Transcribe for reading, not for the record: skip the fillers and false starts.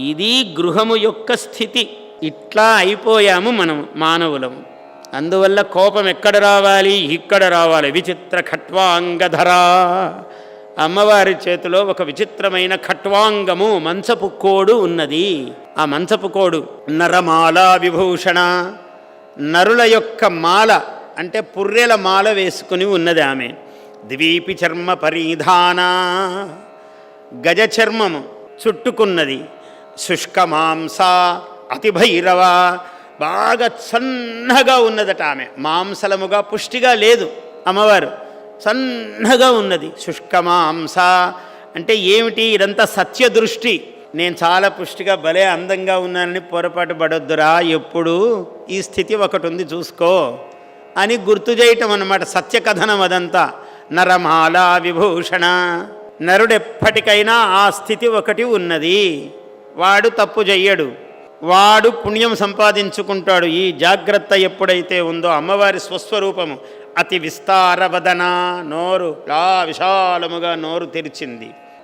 ఇది గృహము యొక్క స్థితి. ఇట్లా అయిపోయాము మనం మానవులము. అందువల్ల కోపం ఎక్కడ రావాలి? ఇక్కడ రావాలి. విచిత్ర ఖట్వాంగధరా, అమ్మవారి చేతిలో ఒక విచిత్రమైన ఖట్వాంగము, మంచపు కోడు ఉన్నది. ఆ మంచపు కోడు నరమాలా విభూషణ, నరుల యొక్క మాల అంటే పుర్రెల మాల వేసుకుని ఉన్నది ఆమె. ద్వీపి చర్మ పరిధాన, గజ చర్మము చుట్టుకున్నది. శుష్కమాంస అతిభైరవ, బాగా సన్నగా ఉన్నదట ఆమె. మాంసలముగా పుష్టిగా లేదు అమ్మవారు, సన్నగా ఉన్నది. శుష్కమాంస అంటే ఏమిటి? ఇదంతా సత్యదృష్టి. నేను చాలా పుష్టిగా భలే అందంగా ఉన్నానని పొరపాటు పడొద్దురా, ఎప్పుడు ఈ స్థితి ఒకటి ఉంది చూసుకో అని గుర్తు చేయటం అన్నమాట. సత్యకథనం అదంతా. నరమాల విభూషణ, నరుడెప్పటికైనా ఆ స్థితి ఒకటి ఉన్నది. వాడు తప్పు చెయ్యడు, వాడు పుణ్యం సంపాదించుకుంటాడు. ఈ జాగ్రత్త ఎప్పుడైతే ఉందో, అమ్మవారి స్వస్వరూపము అతి విస్తారవదన, నోరు విశాలముగా నోరు తెరిచింది.